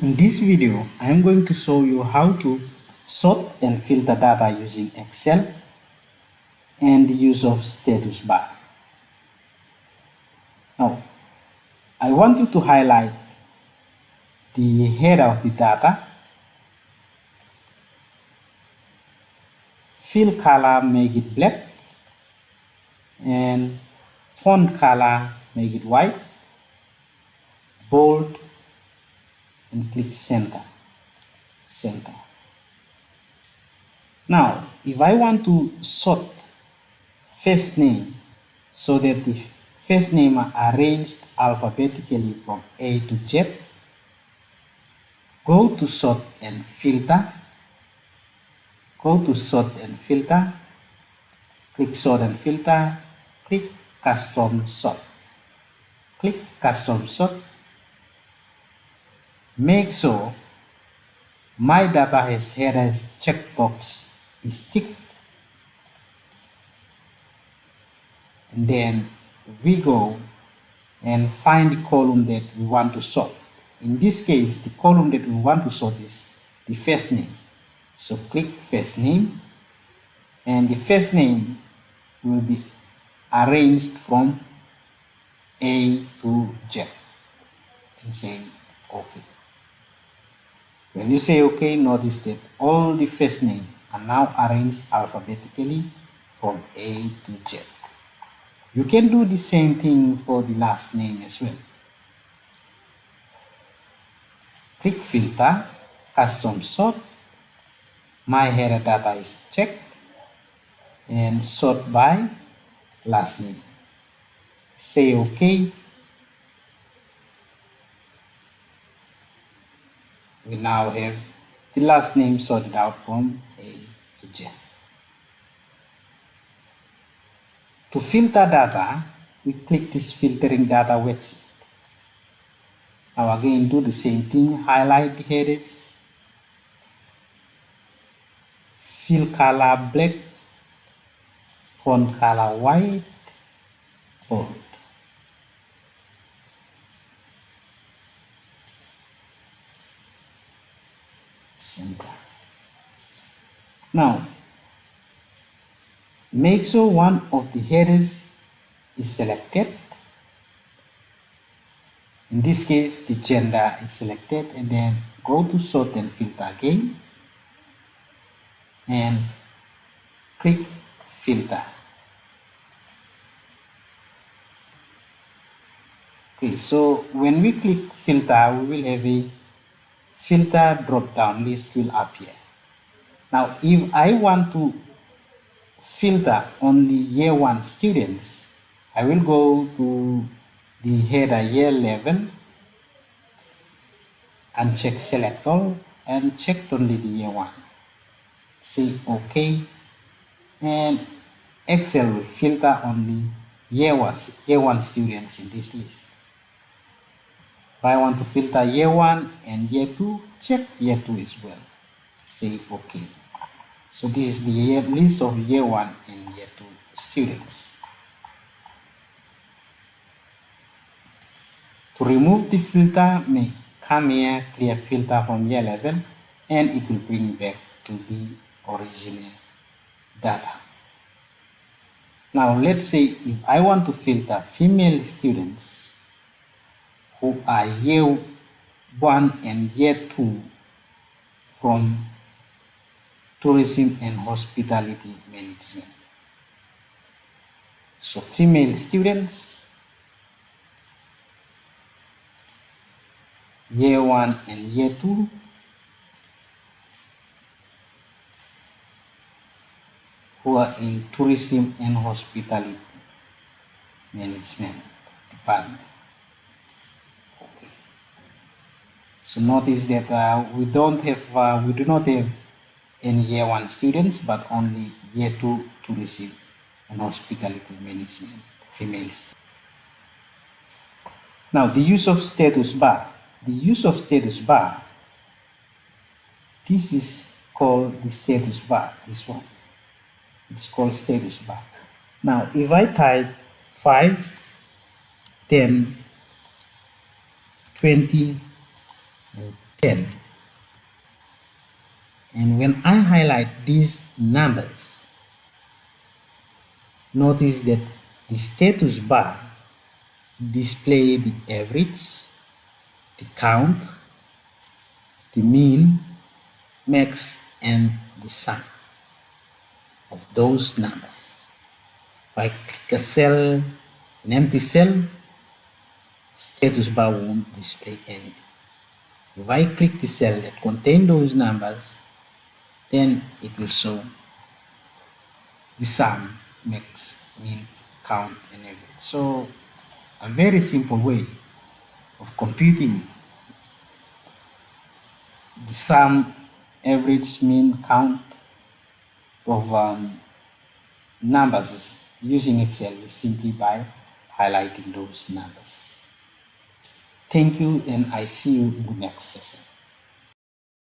In this video, I am going to show you how to sort and filter data using Excel and the use of status bar. Now, I want you to highlight the header of the data, fill color, make it black, and font color, make it white, bold, and click center. Now, if I want to sort first name so that the first name are arranged alphabetically from A to Z, go to sort and filter, click sort and filter, click custom sort, make sure my data has headers checkbox is ticked, and then we go and find the column that we want to sort. In this case, the column that we want to sort is the first name. So click first name, and the first name will be arranged from A to Z, and say OK. When you say OK, notice that all the first names are now arranged alphabetically from A to Z. You can do the same thing for the last name as well. Click filter, custom sort, my header data is checked, and sort by last name. Say OK. We now have the last name sorted out from A to Z. To filter data, we click this filtering data worksheet. Now again, do the same thing, highlight the headers, fill color black, font color white, bold. Center. Now, make sure one of the headers is selected. In this case, the gender is selected, and then go to sort and filter again, and click filter. Okay, so when we click filter, we will have a filter drop down list will appear. Now, if I want to filter only year 1 students, I will go to the header year 11 and check select all and check only the year 1. Say OK, and Excel will filter only year 1 students in this list. If I want to filter year 1 and year 2, check year 2 as well. Say OK. So this is the list of year 1 and year 2 students. To remove the filter, may come here, clear filter from year 11, and it will bring back to the original data. Now let's say if I want to filter female students who are year 1 and year 2 from tourism and hospitality management. So female students, year 1 and year 2, who are in tourism and hospitality management department. Okay. So notice that we do not have any year 1 students, but only year 2 tourism and hospitality management females. Now the use of status bar. The use of status bar, this is called the status bar, this one. It's called status bar. Now if I type 5, 10, 20, and 10. And when I highlight these numbers, notice that the status bar display the average, the count, the mean, max, and the sum of those numbers. If I click a cell, an empty cell, status bar won't display anything. If I click the cell that contain those numbers, then it will show the sum, max, mean, count, and average. So a very simple way of computing the sum, average, mean, count of numbers using Excel is simply by highlighting those numbers. Thank you, and I see you in the next session.